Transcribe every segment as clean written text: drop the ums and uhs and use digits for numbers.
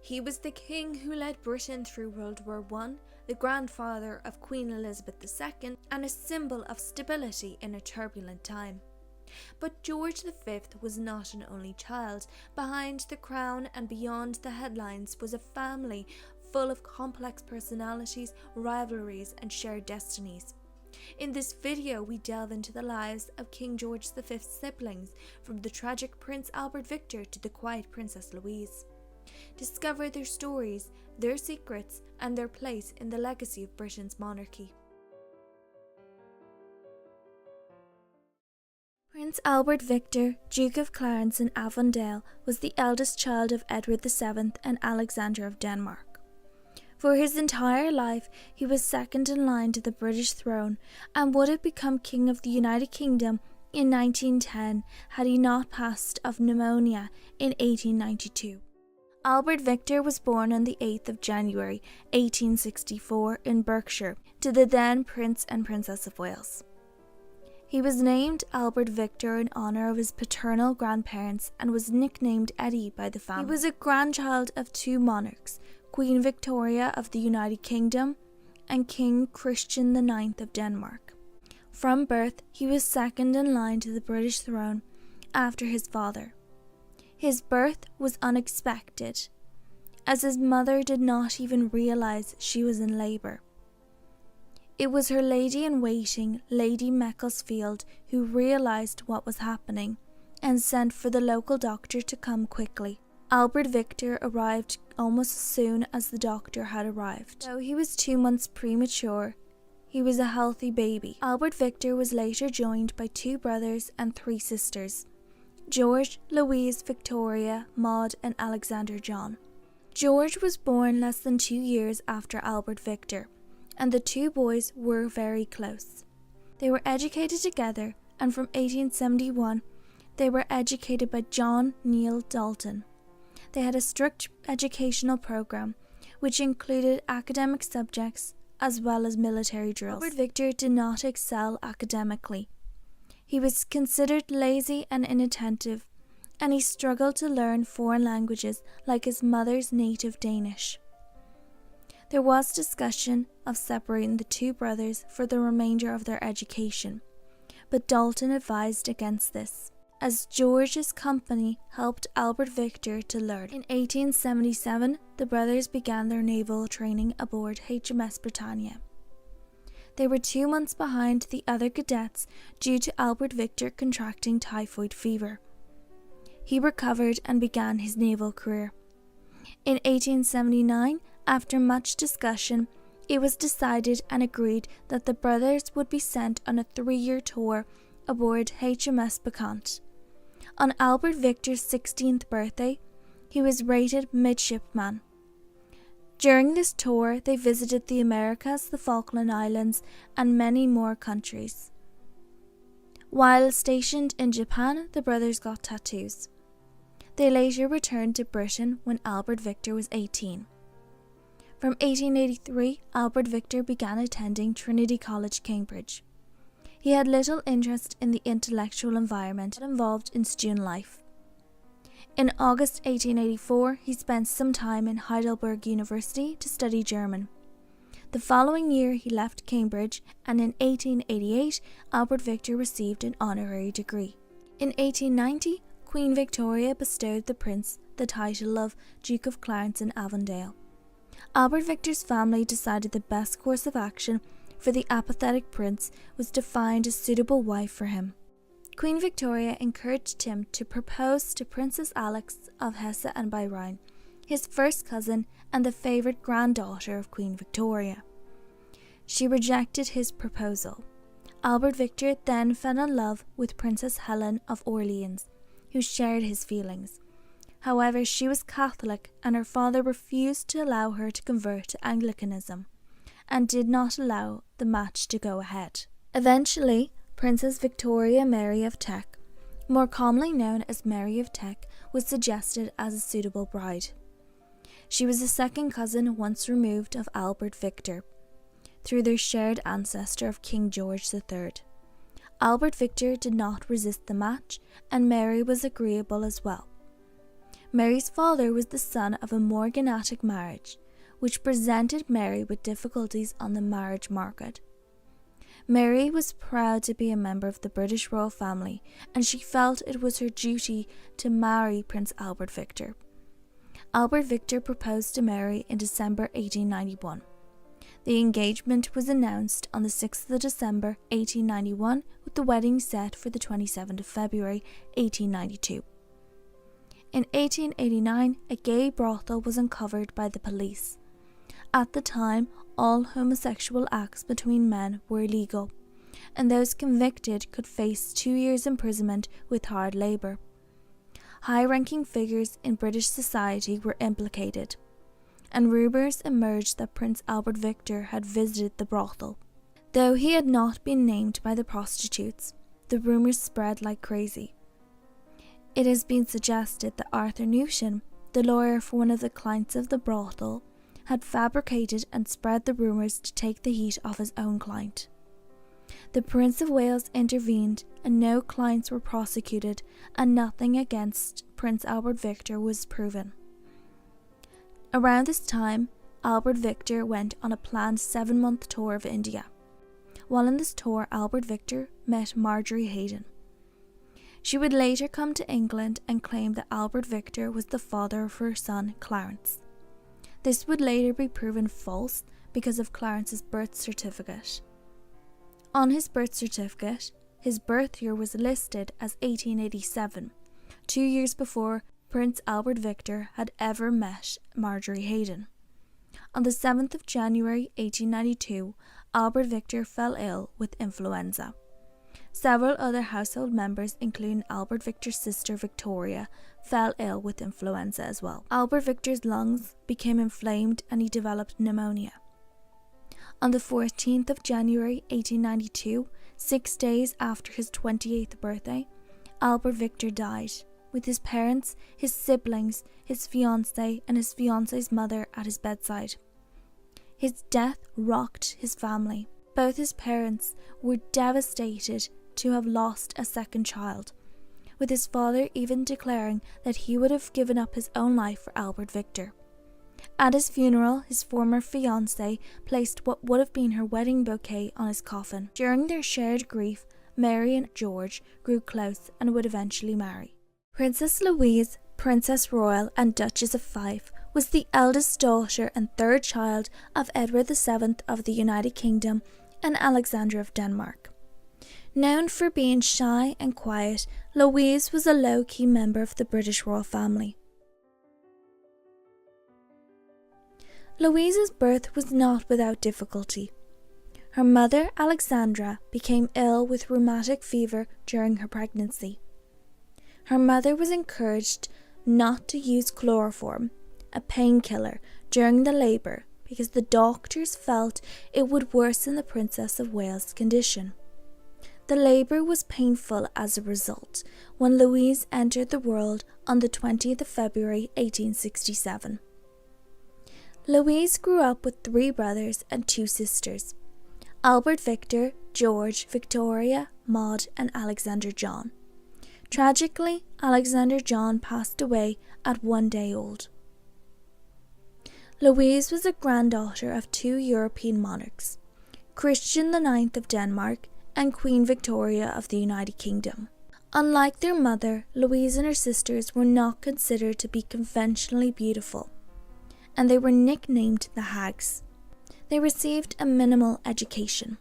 He was the king who led Britain through World War I, the grandfather of Queen Elizabeth II, and a symbol of stability in a turbulent time. But George V was not an only child. Behind the crown and beyond the headlines was a family full of complex personalities, rivalries, and shared destinies. In this video, we delve into the lives of King George V's siblings, from the tragic Prince Albert Victor to the quiet Princess Louise. Discover their stories, their secrets, and their place in the legacy of Britain's monarchy. Prince Albert Victor, Duke of Clarence and Avondale, was the eldest child of Edward VII and Alexander of Denmark. For his entire life, he was second in line to the British throne and would have become King of the United Kingdom in 1910 had he not passed of pneumonia in 1892. Albert Victor was born on the 8th of January 1864 in Berkshire to the then Prince and Princess of Wales. He was named Albert Victor in honour of his paternal grandparents and was nicknamed Eddie by the family. He was a grandchild of two monarchs, Queen Victoria of the United Kingdom and King Christian IX of Denmark. From birth, he was second in line to the British throne after his father. His birth was unexpected, as his mother did not even realise she was in labour. It was her lady-in-waiting, Lady Macclesfield, who realised what was happening and sent for the local doctor to come quickly. Albert Victor arrived almost as soon as the doctor had arrived. Though he was 2 months premature, he was a healthy baby. Albert Victor was later joined by 2 brothers and 3 sisters: George, Louise, Victoria, Maud, and Alexander John. George was born less than 2 years after Albert Victor, and the 2 boys were very close. They were educated together, and from 1871 they were educated by John Neil Dalton. They had a strict educational program, which included academic subjects as well as military drills. Albert Victor did not excel academically. He was considered lazy and inattentive, and he struggled to learn foreign languages like his mother's native Danish. There was discussion of separating the 2 brothers for the remainder of their education, but Dalton advised against this, as George's company helped Albert Victor to learn. In 1877, the brothers began their naval training aboard HMS Britannia. They were 2 months behind the other cadets due to Albert Victor contracting typhoid fever. He recovered and began his naval career. In 1879, after much discussion, it was decided and agreed that the brothers would be sent on a 3-year tour aboard HMS Bacchante. On Albert Victor's 16th birthday, he was rated midshipman. During this tour, they visited the Americas, the Falkland Islands, and many more countries. While stationed in Japan, the brothers got tattoos. They later returned to Britain when Albert Victor was 18. From 1883, Albert Victor began attending Trinity College, Cambridge. He had little interest in the intellectual environment involved in student life. In August 1884, he spent some time in Heidelberg University to study German. The following year, he left Cambridge, and in 1888, Albert Victor received an honorary degree. In 1890, Queen Victoria bestowed the prince the title of Duke of Clarence and Avondale. Albert Victor's family decided the best course of action for the apathetic prince was to find a suitable wife for him. Queen Victoria encouraged him to propose to Princess Alex of Hesse and by Rhine, his first cousin and the favourite granddaughter of Queen Victoria. She rejected his proposal. Albert Victor then fell in love with Princess Helen of Orleans, who shared his feelings. However, she was Catholic, and her father refused to allow her to convert to Anglicanism, and did not allow the match to go ahead. Eventually, Princess Victoria Mary of Teck, more commonly known as Mary of Teck, was suggested as a suitable bride. She was a second cousin once removed of Albert Victor, through their shared ancestor of King George III. Albert Victor did not resist the match, and Mary was agreeable as well. Mary's father was the son of a morganatic marriage, which presented Mary with difficulties on the marriage market. Mary was proud to be a member of the British royal family, and she felt it was her duty to marry Prince Albert Victor. Albert Victor proposed to Mary in December 1891. The engagement was announced on the 6th of December 1891, with the wedding set for the 27th of February 1892. In 1889, a gay brothel was uncovered by the police. At the time, all homosexual acts between men were illegal, and those convicted could face 2 years' imprisonment with hard labour. High-ranking figures in British society were implicated, and rumours emerged that Prince Albert Victor had visited the brothel. Though he had not been named by the prostitutes, the rumours spread like crazy. It has been suggested that Arthur Newsham, the lawyer for one of the clients of the brothel, had fabricated and spread the rumours to take the heat off his own client. The Prince of Wales intervened, and no clients were prosecuted, and nothing against Prince Albert Victor was proven. Around this time, Albert Victor went on a planned 7-month tour of India. While on this tour, Albert Victor met Marjorie Haydon. She would later come to England and claim that Albert Victor was the father of her son, Clarence. This would later be proven false because of Clarence's birth certificate. On his birth certificate, his birth year was listed as 1887, 2 years before Prince Albert Victor had ever met Marjorie Haydon. On the 7th of January 1892, Albert Victor fell ill with influenza. Several other household members, including Albert Victor's sister Victoria, fell ill with influenza as well. Albert Victor's lungs became inflamed and he developed pneumonia. On the 14th of January 1892, 6 days after his 28th birthday, Albert Victor died, with his parents, his siblings, his fiancée and his fiancée's mother at his bedside. His death rocked his family. Both his parents were devastated to have lost a second child, with his father even declaring that he would have given up his own life for Albert Victor. At his funeral, his former fiancée placed what would have been her wedding bouquet on his coffin. During their shared grief, Mary and George grew close and would eventually marry. Princess Louise, Princess Royal and Duchess of Fife, was the eldest daughter and third child of Edward VII of the United Kingdom and Alexander of Denmark. Known for being shy and quiet, Louise was a low-key member of the British royal family. Louise's birth was not without difficulty. Her mother, Alexandra, became ill with rheumatic fever during her pregnancy. Her mother was encouraged not to use chloroform, a painkiller, during the labour because the doctors felt it would worsen the Princess of Wales' condition. The labour was painful as a result when Louise entered the world on the 20th of February 1867. Louise grew up with 3 brothers and 2 sisters: Albert Victor, George, Victoria, Maud and Alexander John. Tragically, Alexander John passed away at 1 day old. Louise was a granddaughter of 2 European monarchs, Christian IX of Denmark and Queen Victoria of the United Kingdom. Unlike their mother, Louise and her sisters were not considered to be conventionally beautiful, and they were nicknamed the Hags. They received a minimal education.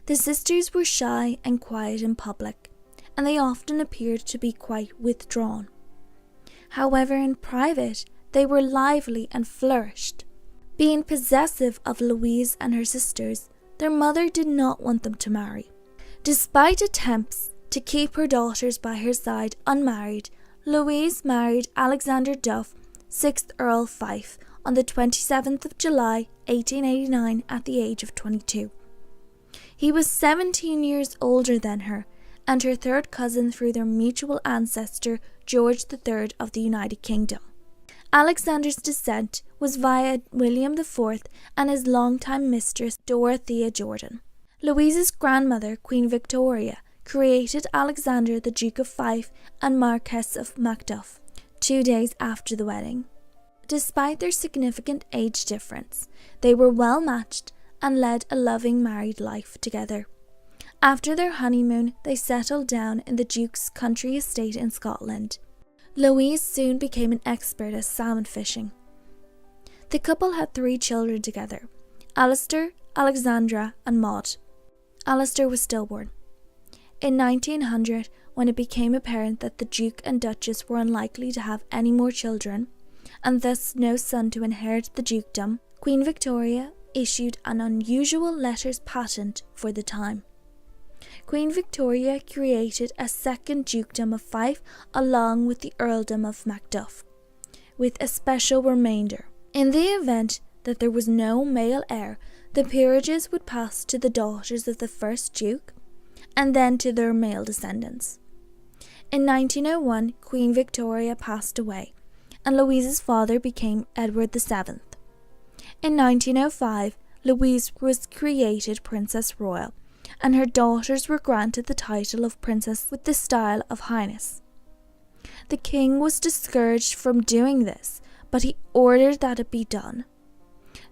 The sisters were shy and quiet in public, and they often appeared to be quite withdrawn. However, in private, they were lively and flourished. Being possessive of Louise and her sisters, their mother did not want them to marry. Despite attempts to keep her daughters by her side unmarried, Louise married Alexander Duff, 6th Earl Fife, on the 27th of July 1889 at the age of 22. He was 17 years older than her, and her third cousin through their mutual ancestor George III of the United Kingdom. Alexander's descent was via William IV and his longtime mistress Dorothea Jordan. Louise's grandmother, Queen Victoria, created Alexander the Duke of Fife and Marquess of Macduff. 2 days after the wedding. Despite their significant age difference, they were well matched and led a loving married life together. After their honeymoon, they settled down in the Duke's country estate in Scotland. Louise soon became an expert at salmon fishing. The couple had 3 children together: Alistair, Alexandra and Maud. Alistair was stillborn. In 1900, when it became apparent that the Duke and Duchess were unlikely to have any more children, and thus no son to inherit the dukedom, Queen Victoria issued an unusual letters patent for the time. Queen Victoria created a second dukedom of Fife along with the earldom of Macduff, with a special remainder. In the event that there was no male heir, the peerages would pass to the daughters of the first duke, and then to their male descendants. In 1901, Queen Victoria passed away, and Louise's father became Edward VII. In 1905, Louise was created Princess Royal, and her daughters were granted the title of Princess with the style of Highness. The king was discouraged from doing this, but he ordered that it be done.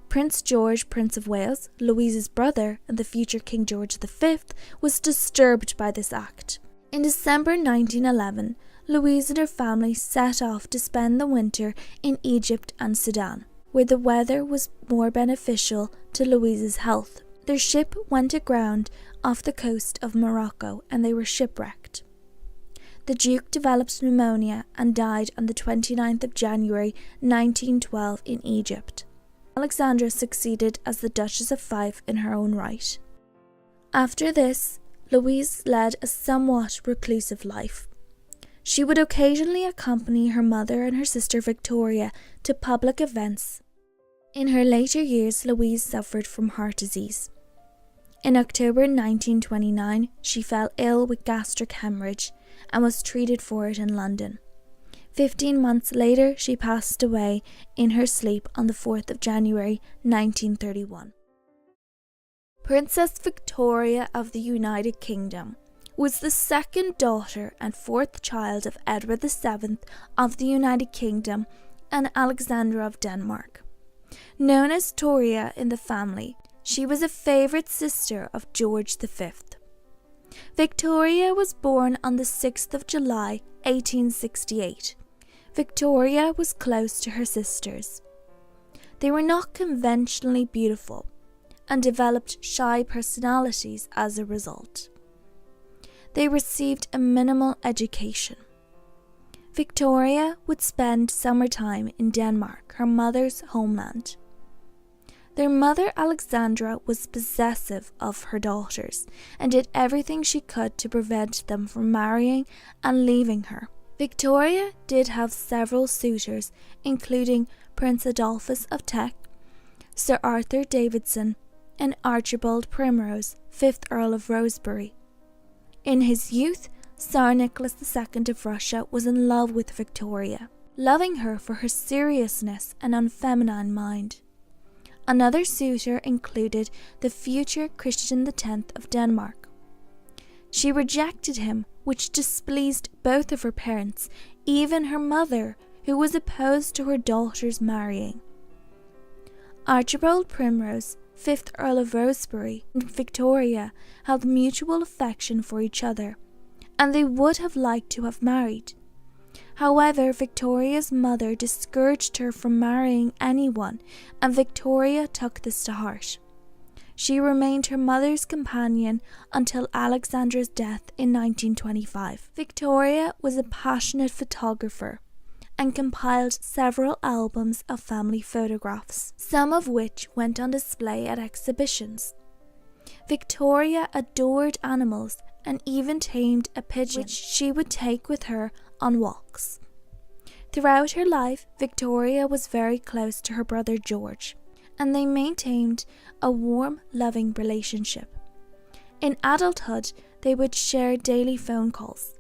Prince George, Prince of Wales, Louise's brother and the future King George V, was disturbed by this act. In December 1911, Louise and her family set off to spend the winter in Egypt and Sudan, where the weather was more beneficial to Louise's health. Their ship went aground off the coast of Morocco and they were shipwrecked. The Duke developed pneumonia and died on the 29th of January 1912 in Egypt. Alexandra succeeded as the Duchess of Fife in her own right. After this, Louise led a somewhat reclusive life. She would occasionally accompany her mother and her sister Victoria to public events. In her later years, Louise suffered from heart disease. In October 1929, she fell ill with gastric hemorrhage and was treated for it in London. 15 months later, she passed away in her sleep on the 4th of January 1931. Princess Victoria of the United Kingdom was the second daughter and 4th child of Edward VII of the United Kingdom and Alexandra of Denmark. Known as Toria in the family, she was a favourite sister of George V. Victoria was born on the 6th of July 1868. Victoria was close to her sisters. They were not conventionally beautiful and developed shy personalities as a result. They received a minimal education. Victoria would spend summertime in Denmark, her mother's homeland. Their mother Alexandra was possessive of her daughters and did everything she could to prevent them from marrying and leaving her. Victoria did have several suitors, including Prince Adolphus of Teck, Sir Arthur Davidson, and Archibald Primrose, 5th Earl of Rosebery. In his youth, Tsar Nicholas II of Russia was in love with Victoria, loving her for her seriousness and unfeminine mind. Another suitor included the future Christian X of Denmark. She rejected him, which displeased both of her parents, even her mother, who was opposed to her daughters marrying. Archibald Primrose, 5th Earl of Rosebery, and Victoria held mutual affection for each other, and they would have liked to have married. However, Victoria's mother discouraged her from marrying anyone, and Victoria took this to heart. She remained her mother's companion until Alexandra's death in 1925. Victoria was a passionate photographer and compiled several albums of family photographs, some of which went on display at exhibitions. Victoria adored animals and even tamed a pigeon, which she would take with her on walks. Throughout her life, Victoria was very close to her brother George, and they maintained a warm, loving relationship. In adulthood, they would share daily phone calls.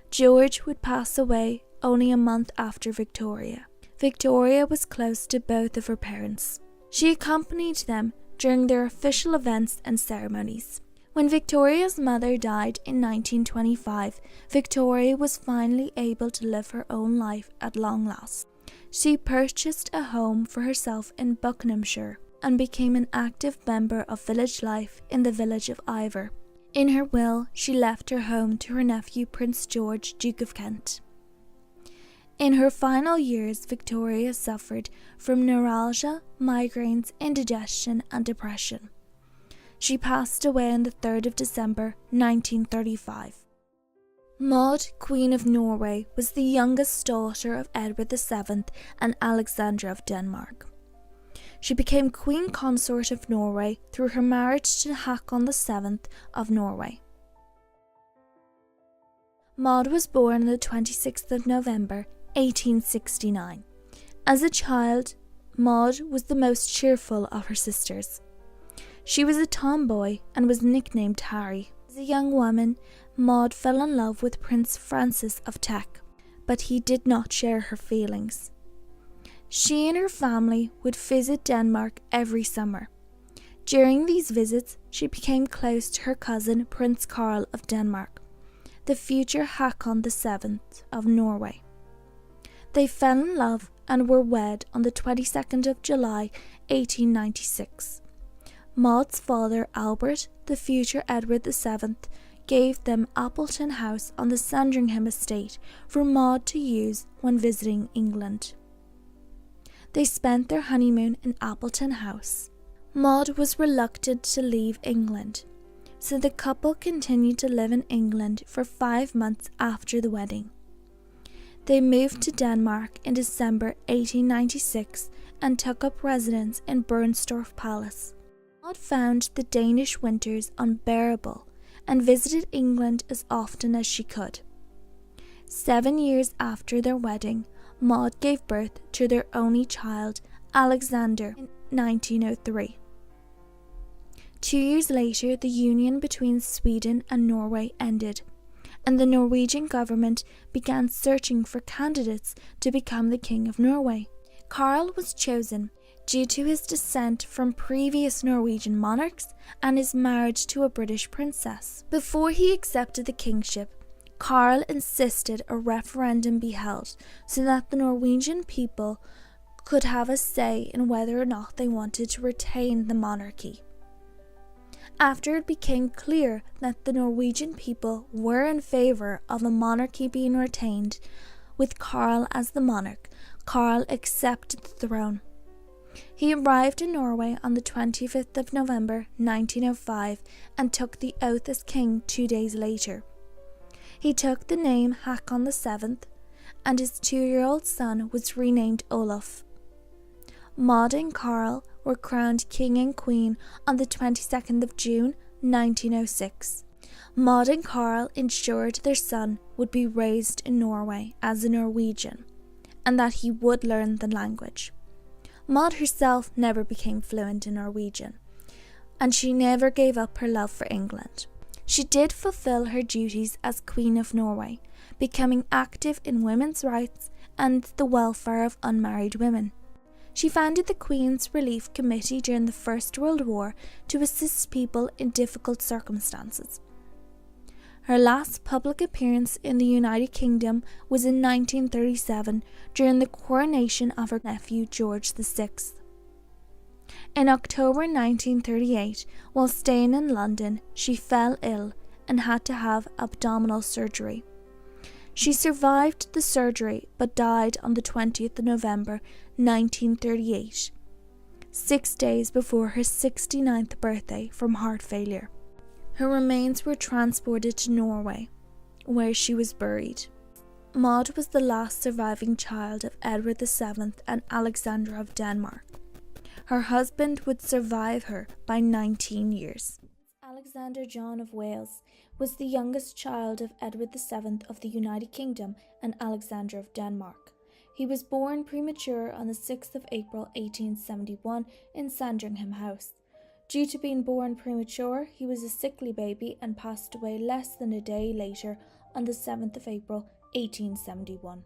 George would pass away only a month after Victoria. Victoria was close to both of her parents. She accompanied them during their official events and ceremonies. When Victoria's mother died in 1925, Victoria was finally able to live her own life at long last. She purchased a home for herself in Buckinghamshire and became an active member of village life in the village of Iver. In her will, she left her home to her nephew Prince George, Duke of Kent. In her final years, Victoria suffered from neuralgia, migraines, indigestion and depression. She passed away on the 3rd of December 1935. Maud, Queen of Norway, was the youngest daughter of Edward VII and Alexandra of Denmark. She became Queen Consort of Norway through her marriage to Håkon VII of Norway. Maud was born on the 26th of November 1869. As a child, Maud was the most cheerful of her sisters. She was a tomboy and was nicknamed Harry. As a young woman, Maud fell in love with Prince Francis of Teck, but he did not share her feelings. She and her family would visit Denmark every summer. During these visits, she became close to her cousin Prince Karl of Denmark, the future Håkon VII of Norway. They fell in love and were wed on the 22nd of July 1896. Maud's father Albert, the future Edward VII, gave them Appleton House on the Sandringham estate for Maud to use when visiting England. They spent their honeymoon in Appleton House. Maud was reluctant to leave England, so the couple continued to live in England for 5 months after the wedding. They moved to Denmark in December 1896 and took up residence in Bernstorff Palace. Maud found the Danish winters unbearable and visited England as often as she could. 7 years after their wedding, Maud gave birth to their only child, Alexander, in 1903. 2 years later, the union between Sweden and Norway ended, and the Norwegian government began searching for candidates to become the King of Norway. Karl was chosen due to his descent from previous Norwegian monarchs and his marriage to a British princess. Before he accepted the kingship, Karl insisted a referendum be held so that the Norwegian people could have a say in whether or not they wanted to retain the monarchy. After it became clear that the Norwegian people were in favour of a monarchy being retained, with Karl as the monarch, Karl accepted the throne. He arrived in Norway on the 25th of November 1905 and took the oath as king 2 days later. He took the name Håkon VII, and his 2-year-old son was renamed Olaf. Maud and Karl were crowned king and queen on the 22nd of June 1906. Maud and Karl ensured their son would be raised in Norway as a Norwegian, and that he would learn the language. Maud herself never became fluent in Norwegian, and she never gave up her love for England. She did fulfill her duties as Queen of Norway, becoming active in women's rights and the welfare of unmarried women. She founded the Queen's Relief Committee during the First World War to assist people in difficult circumstances. Her last public appearance in the United Kingdom was in 1937 during the coronation of her nephew George VI. In October 1938, while staying in London, she fell ill and had to have abdominal surgery. She survived the surgery but died on the 20th of November 1938, 6 days before her 69th birthday from heart failure. Her remains were transported to Norway, where she was buried. Maud was the last surviving child of Edward VII and Alexandra of Denmark. Her husband would survive her by 19 years. Alexander John of Wales was the youngest child of Edward VII of the United Kingdom and Alexandra of Denmark. He was born premature on the 6th of April 1871 in Sandringham House. Due to being born premature, he was a sickly baby and passed away less than a day later on the 7th of April 1871.